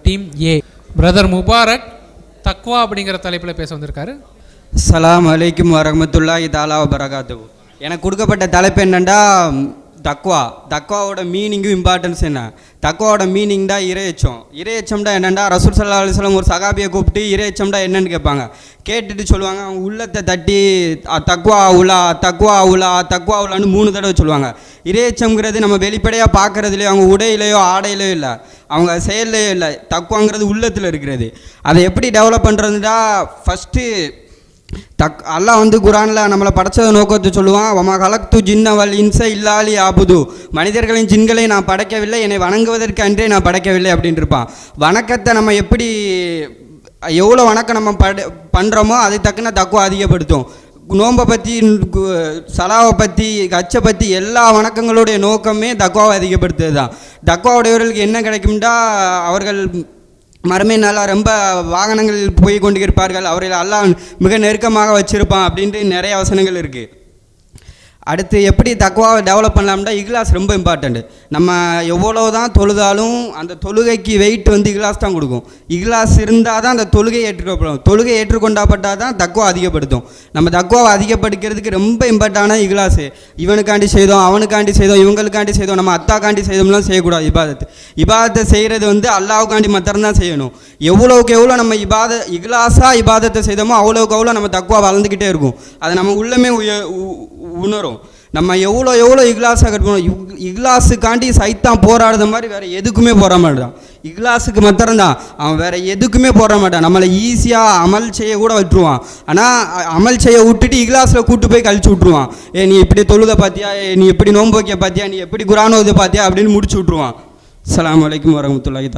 Team A. Brother Mubarak தக்வா அப்படிங்கிற தலைப்பில் பேச வந்திருக்காரு. அஸ்ஸலாமு அலைக்கும் வரஹ்மத்துல்லாஹி தஆலா வபரகாத்துஹு. எனக்கு கொடுக்கப்பட்ட தலைப்பு என்னென்னா தக்வா. தக்வாவோட மீனிங்கும் இம்பார்ட்டன்ஸ் என்ன? தக்வாவோட மீனிங் தான் இறையச்சம். இறையச்சம்டா என்னென்னா ரசூல் ஸல்லல்லாஹு அலைஹி வஸல்லம் ஒரு சகாபியை கூப்பிட்டு இறையச்சம்டா என்னன்னு கேட்பாங்க. கேட்டுட்டு சொல்லுவாங்க, அவங்க உள்ளத்தை தட்டி தக்வா உலா தக்வா உலா தக்வா உலான்னு 3 தடவை சொல்லுவாங்க. இறையச்சம்ங்கிறது நம்ம வெளிப்படையாக பார்க்குறதுலையோ அவங்க உடையிலையோ ஆடையிலையோ இல்லை, அவங்க செயல்லையோ இல்லை. தக்வாங்கிறது உள்ளத்தில் இருக்கிறது. அதை எப்படி டெவலப் பண்ணுறதுன்னா ஃபஸ்ட்டு அல்லாஹ் குரானில் நம்மளை படைச்சதை நோக்கத்தை சொல்லுவான். வமா கலக்து ஜின்ன வல் இன்ச இல்லாலி ஆபுது. மனிதர்களின் ஜின்களை நான் படைக்கவில்லை, என்னை வணங்குவதற்கு அன்றே நான் படைக்கவில்லை அப்படின்னு இருப்பான். வணக்கத்தை நம்ம எப்படி எவ்வளோ வணக்கம் நம்ம பண்ணுறோமோ அதை தக்குன தக்குவா அதிகப்படுத்தும். நோன்பை பற்றி, சலாவை பற்றி, கச்சை பற்றி எல்லா வணக்கங்களுடைய நோக்கமே தக்குவாவை அதிகப்படுத்துறது தான். தக்குவாவுடையவர்களுக்கு என்ன கிடைக்கும்டா, அவர்கள் மறுமை நாளாக ரொம்ப வாகனங்களில் போய் கொண்டு இருப்பார்கள், அவர்கள் அல்லாஹ் மிக நெருக்கமாக வச்சுருப்பான் அப்படின்ட்டு நிறைய வசனங்கள் இருக்குது. அடுத்து எப்படி தக்வாவை டெவலப் பண்ணலாம்னா இக்லாஸ் ரொம்ப இம்பார்ட்டண்ட்டு. நம்ம எவ்வளோ தான் தொழுதாலும் அந்த தொழுகைக்கு வெயிட் இக்லாஸ் தான் கொடுக்கும். இக்லாஸ் இருந்தால் தான் அந்த தொழுகை ஏற்றுக்கொள்ளப்படும். தொழுகை ஏற்றுக்கொண்டாப்பட்டால் தான் தக்வா அதிகப்படுத்தும். நம்ம தக்வாவை அதிகப்படுத்துறதுக்கு ரொம்ப இம்பார்ட்டான இக்லாஸு. இவனுக்காண்டி செய்தோம், அவனுக்காண்டி செய்தோம், இவங்களுக்காண்டி செய்தோம், நம்ம அத்தாக்காண்டி செய்தோம்லாம் செய்யக்கூடாது. இபாதத்தை செய்கிறது அல்லாவுக்காண்டி மாத்திரம்தான் செய்யணும். எவ்வளோக்கு எவ்வளோ நம்ம இக்லாஸாக இபாதத்தை செய்தோமோ அவ்வளோக்கு எவ்வளோ நம்ம தக்வா வளர்ந்துக்கிட்டே இருக்கும். அதை நம்ம உள்ளமே உணரும். நம்ம எவ்வளோ இக்லாஸாக கட்டணும். இக்லாஸுக்காண்டி சைத்தான் போராடுற மாதிரி வேறு எதுக்குமே போட மாட்டான். இக்லாஸுக்கு மாத்திரம்தான், அவன் வேறு எதுக்குமே போட மாட்டான். நம்மளை ஈஸியாக அமல் செய்ய கூட விட்டுருவான். ஆனால் அமல் செய்ய விட்டுட்டு இக்லாஸில் கூட்டு போய் கழிச்சு விட்ருவான். நீ இப்படி தொழுத பார்த்தியா, நீ எப்படி நோன்பு வைக்க பார்த்தியா, நீ எப்படி குரான் ஓத பார்த்தியா அப்படின்னு முடிச்சு விட்ருவான். அஸ்ஸலாமு அலைக்கும் வரஹ்மத்துல்லாஹி.